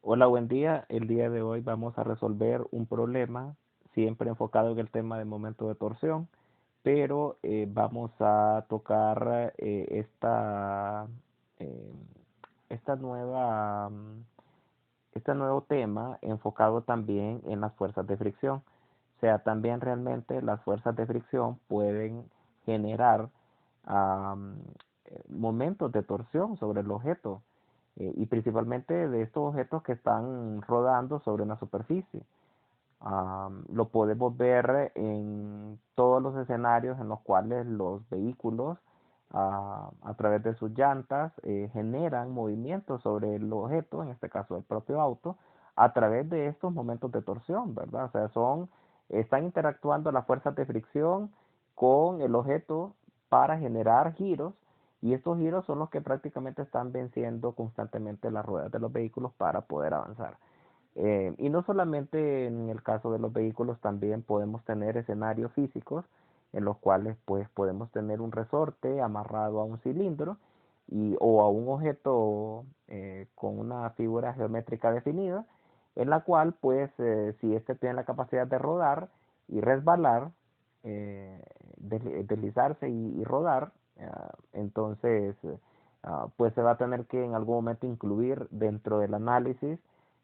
Hola, buen día. El día de hoy vamos a resolver un problema siempre enfocado en el tema de momento de torsión, pero vamos a tocar eh, esta nueva, este nuevo tema enfocado también en las fuerzas de fricción. O sea, también realmente las fuerzas de fricción pueden generar am, momentos de torsión sobre el objeto y principalmente de estos objetos que están rodando sobre una superficie. Lo podemos ver en todos los escenarios en los cuales los vehículos a través de sus llantas generan movimientos sobre el objeto, en este caso el propio auto, a través de estos momentos de torsión, ¿verdad? O sea, están interactuando las fuerzas de fricción con el objeto para generar giros y estos giros son los que prácticamente están venciendo constantemente las ruedas de los vehículos para poder avanzar. Y no solamente en el caso de los vehículos, también podemos tener escenarios físicos en los cuales pues podemos tener un resorte amarrado a un cilindro o a un objeto con una figura geométrica definida, en la cual pues si éste tiene la capacidad de rodar y resbalar, eh, deslizarse y rodar, entonces pues se va a tener que en algún momento incluir dentro del análisis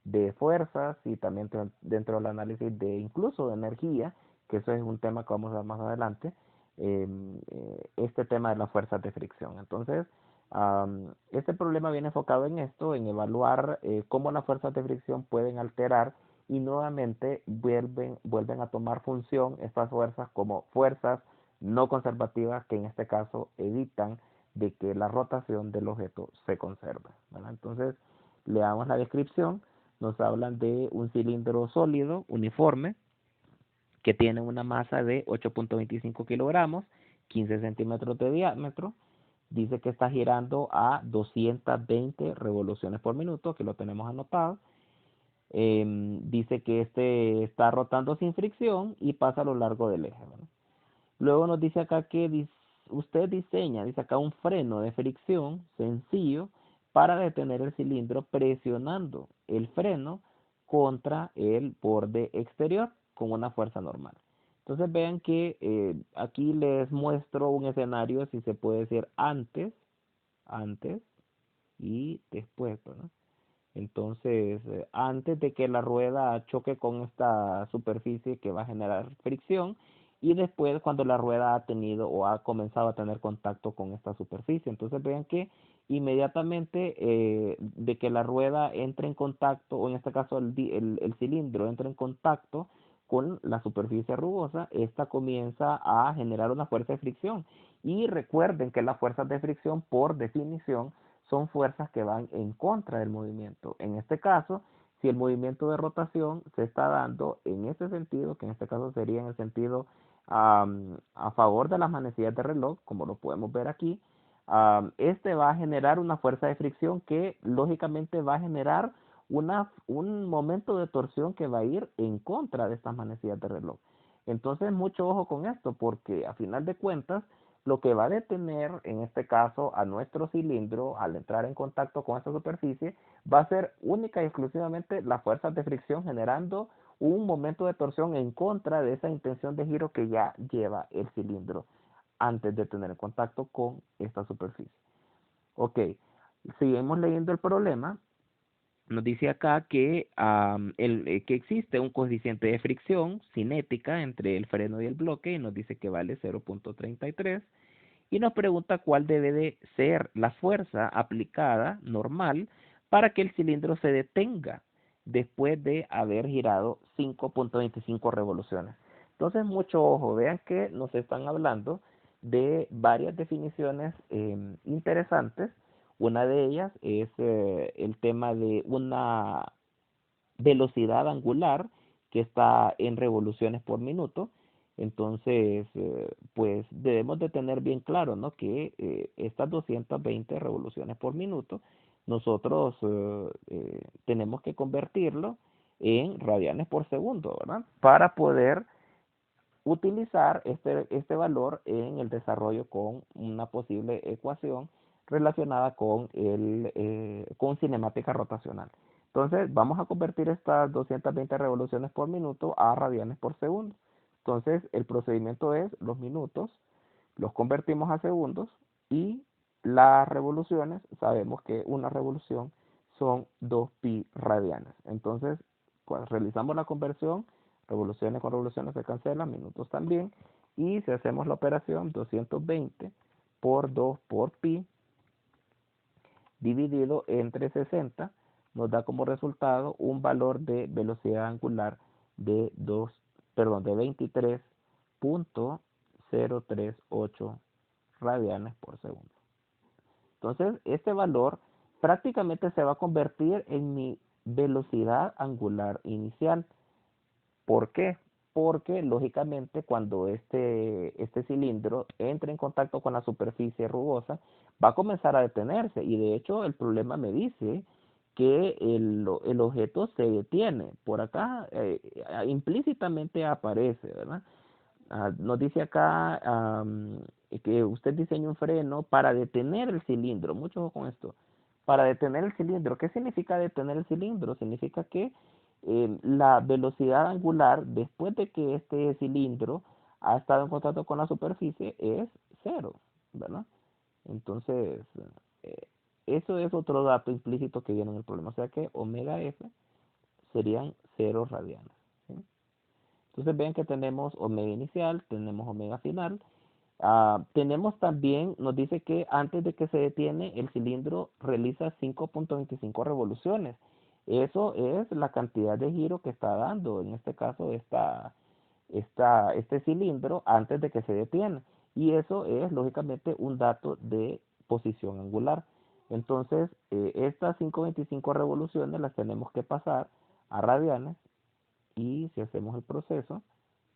de fuerzas y también dentro del análisis de incluso de energía, que eso es un tema que vamos a ver más adelante, este tema de las fuerzas de fricción. Entonces, este problema viene enfocado en esto, en evaluar cómo las fuerzas de fricción pueden alterar y nuevamente vuelven a tomar función estas fuerzas como fuerzas no conservativas que en este caso evitan de que la rotación del objeto se conserve, ¿verdad? Entonces, le damos la descripción. Nos hablan de un cilindro sólido, uniforme, que tiene una masa de 8.25 kilogramos, 15 centímetros de diámetro. Dice que está girando a 220 revoluciones por minuto, que lo tenemos anotado. Dice que este está rotando sin fricción y pasa a lo largo del eje, ¿verdad? Luego nos dice acá que usted diseña, dice acá, un freno de fricción sencillo para detener el cilindro presionando el freno contra el borde exterior con una fuerza normal. Entonces vean que aquí les muestro un escenario, si se puede decir, antes y después, ¿verdad? Entonces, antes de que la rueda choque con esta superficie que va a generar fricción y después cuando la rueda ha tenido o ha comenzado a tener contacto con esta superficie. Entonces vean que inmediatamente de que la rueda entre en contacto, o en este caso el cilindro entra en contacto con la superficie rugosa, esta comienza a generar una fuerza de fricción. Y recuerden que las fuerzas de fricción, por definición, son fuerzas que van en contra del movimiento. En este caso, si el movimiento de rotación se está dando en este sentido, que en este caso sería en el sentido a favor de las manecillas de reloj, como lo podemos ver aquí, este va a generar una fuerza de fricción que lógicamente va a generar un momento de torsión que va a ir en contra de estas manecillas de reloj. Entonces, mucho ojo con esto, porque a final de cuentas, lo que va a detener, en este caso, a nuestro cilindro al entrar en contacto con esta superficie, va a ser única y exclusivamente las fuerzas de fricción generando un momento de torsión en contra de esa intención de giro que ya lleva el cilindro antes de tener contacto con esta superficie. Ok, seguimos leyendo el problema. Nos dice acá que existe un coeficiente de fricción cinética entre el freno y el bloque y nos dice que vale 0.33 y nos pregunta cuál debe de ser la fuerza aplicada normal para que el cilindro se detenga después de haber girado 5.25 revoluciones. Entonces, mucho ojo, vean que nos están hablando de varias definiciones interesantes. Una de ellas es el tema de una velocidad angular que está en revoluciones por minuto. Entonces, pues debemos de tener bien claro, ¿no? Que estas 220 revoluciones por minuto, nosotros tenemos que convertirlo en radianes por segundo, ¿verdad? Para poder utilizar este valor en el desarrollo con una posible ecuación relacionada con cinemática rotacional. Entonces, vamos a convertir estas 220 revoluciones por minuto a radianes por segundo. Entonces, el procedimiento es los minutos, los convertimos a segundos y las revoluciones, sabemos que una revolución son 2pi radianes. Entonces, cuando realizamos la conversión, revoluciones con revoluciones se cancelan, minutos también. Y si hacemos la operación, 220 por 2 por pi dividido entre 60 nos da como resultado un valor de velocidad angular de 23.038 radianes por segundo. Entonces, este valor prácticamente se va a convertir en mi velocidad angular inicial. ¿Por qué? Porque lógicamente cuando este cilindro entre en contacto con la superficie rugosa, va a comenzar a detenerse. Y de hecho el problema me dice que el objeto se detiene. Por acá implícitamente aparece, ¿verdad? Nos dice acá que usted diseña un freno para detener el cilindro. Mucho ojo con esto. Para detener el cilindro. ¿Qué significa detener el cilindro? Significa que la velocidad angular después de que este cilindro ha estado en contacto con la superficie es cero, ¿verdad? Entonces, eh, eso es otro dato implícito que viene en el problema. O sea que omega f serían 0 radianes. ¿Sí? Entonces vean que tenemos omega inicial, tenemos omega final. Tenemos también, nos dice que antes de que se detiene, el cilindro realiza 5.25 revoluciones. Eso es la cantidad de giro que está dando, en este caso, este cilindro antes de que se detiene. Y eso es, lógicamente, un dato de posición angular. Entonces, estas 5.25 revoluciones las tenemos que pasar a radianes y si hacemos el proceso,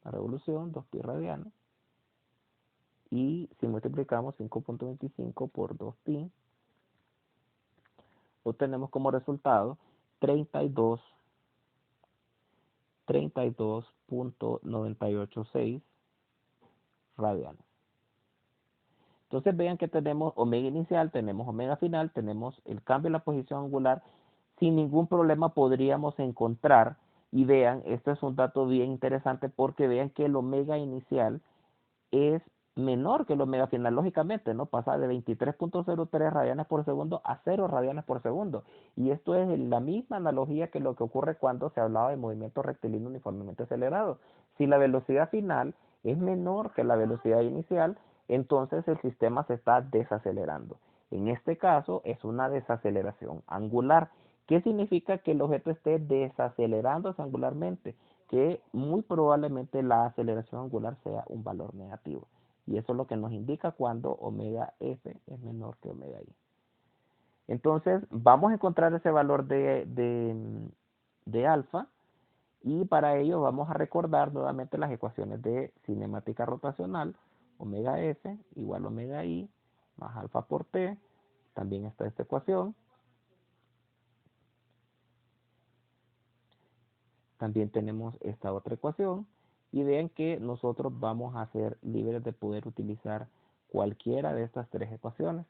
la revolución, 2pi radianes, y si multiplicamos 5.25 por 2pi, obtenemos como resultado 32.986 radianes. Entonces vean que tenemos omega inicial, tenemos omega final, tenemos el cambio en la posición angular. Sin ningún problema podríamos encontrar, y vean, esto es un dato bien interesante porque vean que el omega inicial es menor que el omega final, lógicamente, ¿no? Pasa de 23.03 radianes por segundo a 0 radianes por segundo. Y esto es la misma analogía que lo que ocurre cuando se hablaba de movimiento rectilíneo uniformemente acelerado. Si la velocidad final es menor que la velocidad inicial, entonces el sistema se está desacelerando. En este caso es una desaceleración angular. ¿Qué significa que el objeto esté desacelerándose angularmente? Que muy probablemente la aceleración angular sea un valor negativo. Y eso es lo que nos indica cuando omega f es menor que omega i. Entonces, vamos a encontrar ese valor de alfa y para ello vamos a recordar nuevamente las ecuaciones de cinemática rotacional. Omega f igual a omega i más alfa por t. También está esta ecuación. También tenemos esta otra ecuación y vean que nosotros vamos a ser libres de poder utilizar cualquiera de estas tres ecuaciones.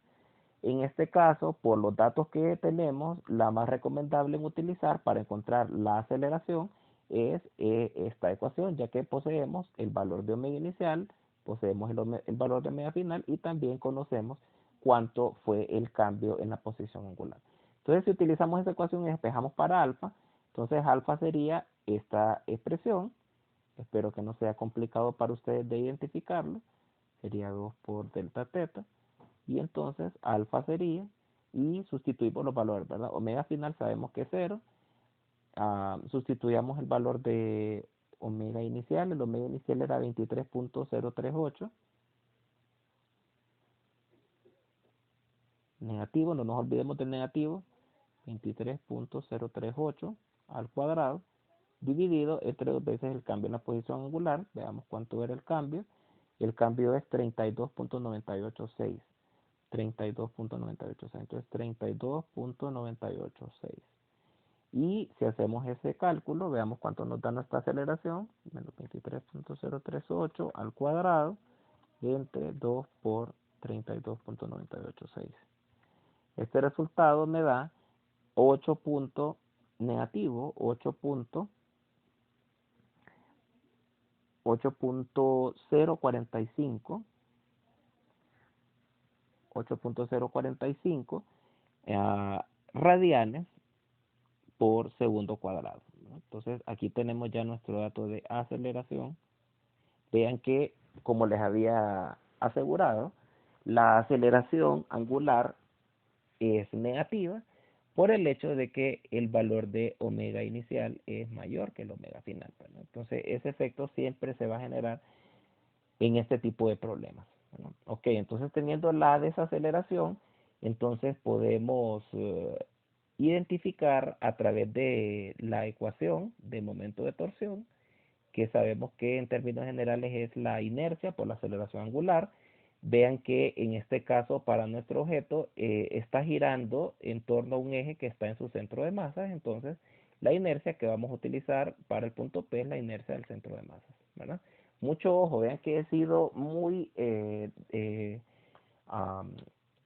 En este caso, por los datos que tenemos, la más recomendable en utilizar para encontrar la aceleración es esta ecuación, ya que poseemos el valor de omega inicial, poseemos el valor de omega final y también conocemos cuánto fue el cambio en la posición angular. Entonces, si utilizamos esta ecuación y despejamos para alfa, entonces alfa sería esta expresión. Espero que no sea complicado para ustedes de identificarlo. Sería 2 por delta teta. Y entonces alfa sería, y sustituimos los valores, ¿verdad? Omega final sabemos que es 0. Sustituyamos el valor de omega inicial. El omega inicial era 23.038. Negativo, no nos olvidemos del negativo. 23.038 al cuadrado dividido entre dos veces el cambio en la posición angular. Veamos cuánto era el cambio. El cambio es 32.986. 32.986. Entonces 32.986. Y si hacemos ese cálculo, veamos cuánto nos da nuestra aceleración. Menos 23.038 al cuadrado entre 2 por 32.986. Este resultado me da 8. negativo 8.045 8.045 radianes por segundo cuadrado, ¿no? Entonces aquí tenemos ya nuestro dato de aceleración. Vean que, como les había asegurado, la aceleración angular es negativa por el hecho de que el valor de omega inicial es mayor que el omega final, ¿no? Entonces ese efecto siempre se va a generar en este tipo de problemas, ¿no? Ok, entonces teniendo la desaceleración, entonces podemos identificar a través de la ecuación de momento de torsión, que sabemos que en términos generales es la inercia por la aceleración angular. Vean que en este caso para nuestro objeto está girando en torno a un eje que está en su centro de masas, entonces la inercia que vamos a utilizar para el punto P es la inercia del centro de masas, ¿verdad? Mucho ojo, vean que he sido muy um,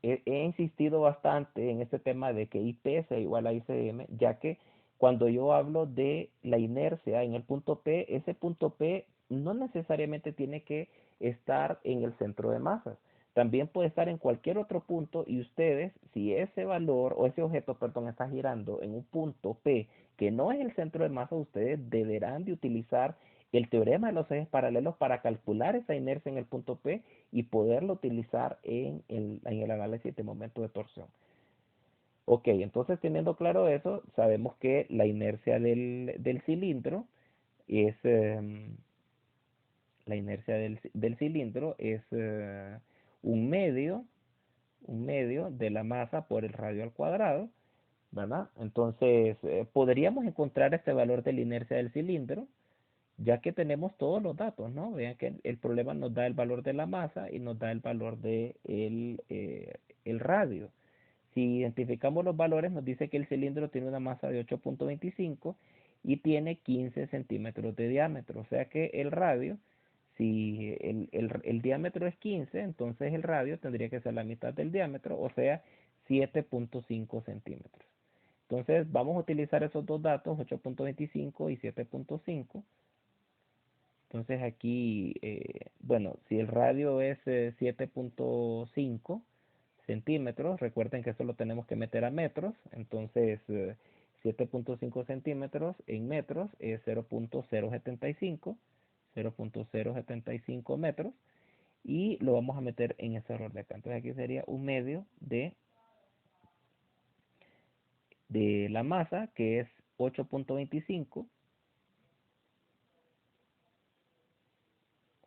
he insistido bastante en este tema de que IP sea igual a ICM, ya que cuando yo hablo de la inercia en el punto P, ese punto P no necesariamente tiene que estar en el centro de masas. También puede estar en cualquier otro punto y ustedes, si ese valor o ese objeto, perdón, está girando en un punto P que no es el centro de masa, ustedes deberán de utilizar el teorema de los ejes paralelos para calcular esa inercia en el punto P y poderlo utilizar en el análisis de momento de torsión. Ok, entonces teniendo claro eso, sabemos que la inercia del cilindro es, la inercia del cilindro es un medio de la masa por el radio al cuadrado, ¿verdad? Entonces, podríamos encontrar este valor de la inercia del cilindro, ya que tenemos todos los datos, ¿no? Vean que el problema nos da el valor de la masa y nos da el valor de el radio. Si identificamos los valores, nos dice que el cilindro tiene una masa de 8.25 y tiene 15 centímetros de diámetro. O sea que el radio, si el diámetro es 15, entonces el radio tendría que ser la mitad del diámetro, o sea, 7.5 centímetros. Entonces vamos a utilizar esos dos datos, 8.25 y 7.5. Entonces aquí, bueno, si el radio es 7.5 centímetros, recuerden que eso lo tenemos que meter a metros, entonces 7.5 centímetros en metros es 0.075 metros, y lo vamos a meter en ese error de acá. Entonces aquí sería un medio de la masa, que es 8.25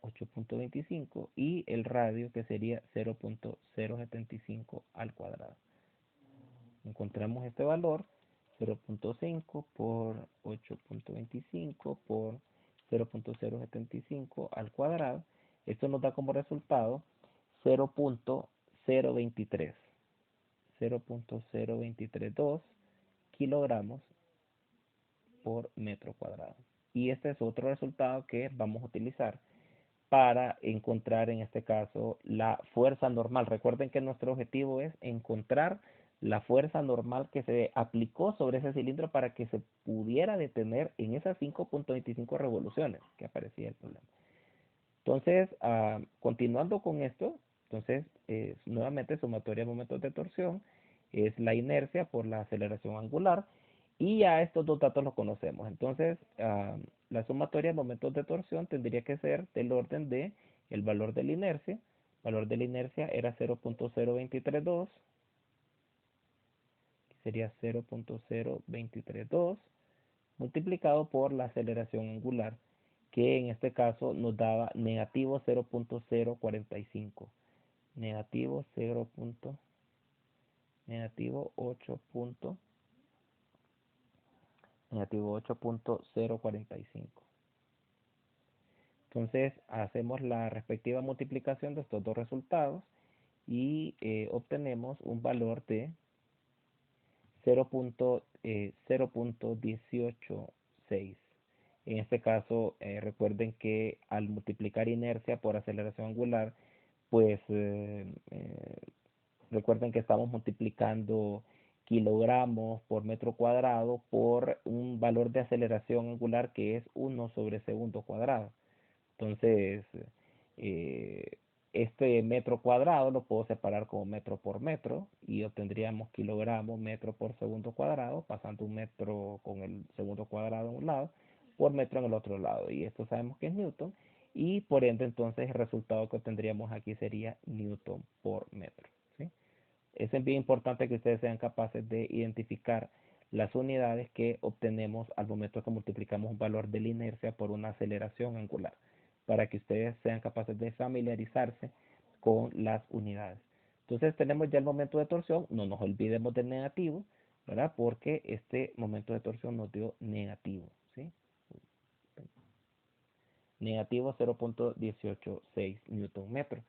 8.25 y el radio que sería 0.075 al cuadrado. Encontramos este valor, 0.5 por 8.25 por 0.075 al cuadrado. Esto nos da como resultado 0.023, 0.0232 kilogramos por metro cuadrado. Y este es otro resultado que vamos a utilizar para encontrar en este caso la fuerza normal. Recuerden que nuestro objetivo es encontrar la fuerza normal que se aplicó sobre ese cilindro para que se pudiera detener en esas 5.25 revoluciones que aparecía el problema. Entonces, continuando con esto, entonces nuevamente sumatoria de momentos de torsión es la inercia por la aceleración angular, y ya estos dos datos los conocemos. Entonces, la sumatoria de momentos de torsión tendría que ser del orden de el valor de la inercia. El valor de la inercia era 0.0232, sería 0.0232 multiplicado por la aceleración angular, que en este caso nos daba negativo 0.045, negativo 0. Negativo 8. Negativo 8.045. Entonces hacemos la respectiva multiplicación de estos dos resultados y obtenemos un valor de 0.186. En este caso, recuerden que al multiplicar inercia por aceleración angular, pues recuerden que estamos multiplicando kilogramos por metro cuadrado por un valor de aceleración angular que es 1/segundo cuadrado. Entonces, eh, este metro cuadrado lo puedo separar como metro por metro y obtendríamos kilogramos metro por segundo cuadrado, pasando un metro con el segundo cuadrado en un lado por metro en el otro lado. Y esto sabemos que es Newton y por ende entonces el resultado que obtendríamos aquí sería Newton por metro. ¿Sí? Es bien importante que ustedes sean capaces de identificar las unidades que obtenemos al momento que multiplicamos un valor de la inercia por una aceleración angular, para que ustedes sean capaces de familiarizarse con las unidades. Entonces tenemos ya el momento de torsión, no nos olvidemos del negativo, ¿verdad? Porque este momento de torsión nos dio negativo, ¿sí? Negativo 0.186 newton metro.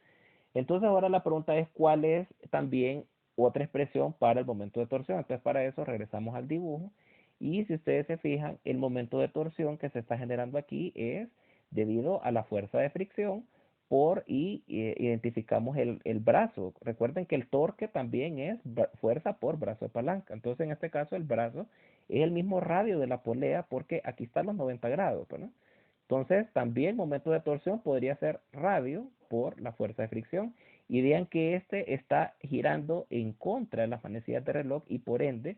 Entonces ahora la pregunta es cuál es también otra expresión para el momento de torsión. Entonces para eso regresamos al dibujo y si ustedes se fijan, el momento de torsión que se está generando aquí es debido a la fuerza de fricción y identificamos el brazo. Recuerden que el torque también es fuerza por brazo de palanca. Entonces en este caso el brazo es el mismo radio de la polea porque aquí están los 90 grados, ¿no? Entonces, también el momento de torsión podría ser radio por la fuerza de fricción. Y vean que este está girando en contra de las manecillas de reloj y por ende,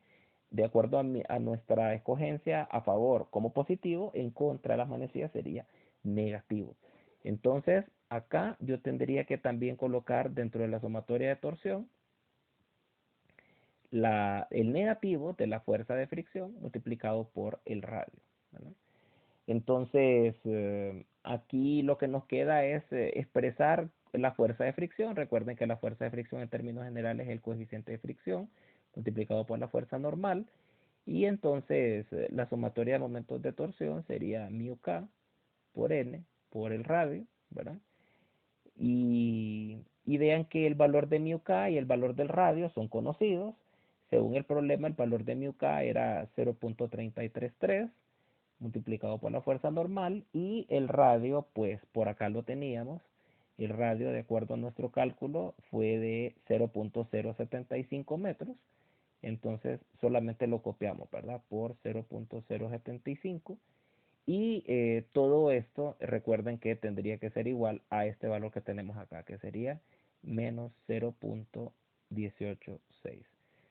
de acuerdo a nuestra escogencia a favor como positivo, en contra de las manecillas sería negativo. Entonces, acá yo tendría que también colocar dentro de la sumatoria de torsión el negativo de la fuerza de fricción multiplicado por el radio, ¿verdad? Entonces, aquí lo que nos queda es expresar la fuerza de fricción. Recuerden que la fuerza de fricción en términos generales es el coeficiente de fricción multiplicado por la fuerza normal. Y entonces la sumatoria de momentos de torsión sería mu k por n por el radio, ¿verdad? Y vean que el valor de mu k y el valor del radio son conocidos. Según el problema, el valor de mu k era 0.3333 multiplicado por la fuerza normal y el radio, pues por acá lo teníamos. El radio, de acuerdo a nuestro cálculo, fue de 0.075 metros. Entonces solamente lo copiamos, ¿verdad? Por 0.075. Y todo esto, recuerden que tendría que ser igual a este valor que tenemos acá, que sería menos 0.186.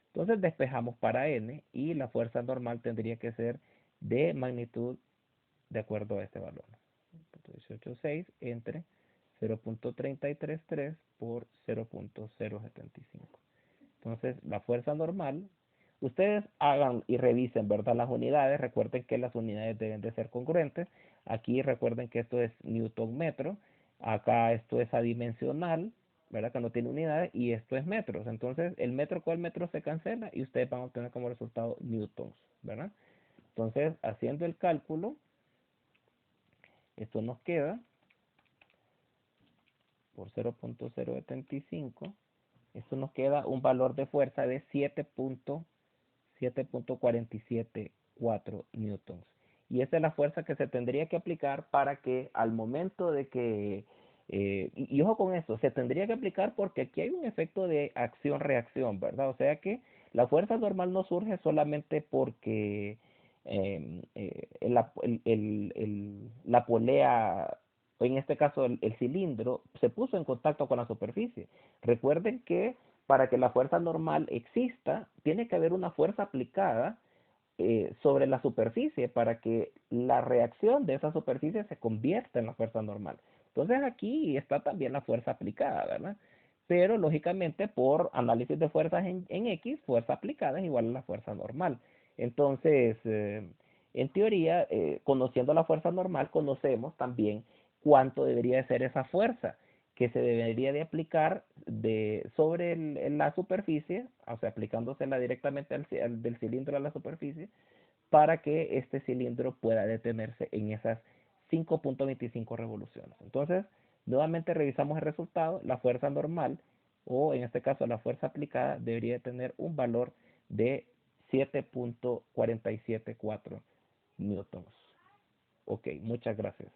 Entonces despejamos para n y la fuerza normal tendría que ser de magnitud de acuerdo a este valor. 1.186 entre 0.3333 por 0.075. Entonces, la fuerza normal, ustedes hagan y revisen, ¿verdad? Las unidades, recuerden que las unidades deben de ser congruentes. Aquí recuerden que esto es newton metro, acá esto es adimensional, ¿verdad? Que no tiene unidades y esto es metros. Entonces, el metro con el metro se cancela y ustedes van a obtener como resultado newtons, ¿verdad? Entonces, haciendo el cálculo, esto nos queda por 0.075, esto nos queda un valor de fuerza de 7.474 newtons. Y esa es la fuerza que se tendría que aplicar para que al momento de que, y ojo con eso, se tendría que aplicar porque aquí hay un efecto de acción-reacción, ¿verdad? O sea que la fuerza normal no surge solamente porque la polea, o en este caso el cilindro, se puso en contacto con la superficie. Recuerden que para que la fuerza normal exista, tiene que haber una fuerza aplicada sobre la superficie para que la reacción de esa superficie se convierta en la fuerza normal. Entonces aquí está también la fuerza aplicada, ¿verdad? Pero lógicamente por análisis de fuerzas en X, fuerza aplicada es igual a la fuerza normal. Entonces, en teoría, conociendo la fuerza normal, conocemos también cuánto debería de ser esa fuerza que se debería de aplicar sobre la superficie, o sea, aplicándosela directamente del cilindro a la superficie, para que este cilindro pueda detenerse en esas 5.25 revoluciones. Entonces, nuevamente revisamos el resultado, la fuerza normal, o en este caso la fuerza aplicada, debería tener un valor de 7.474 newtons. Ok, muchas gracias.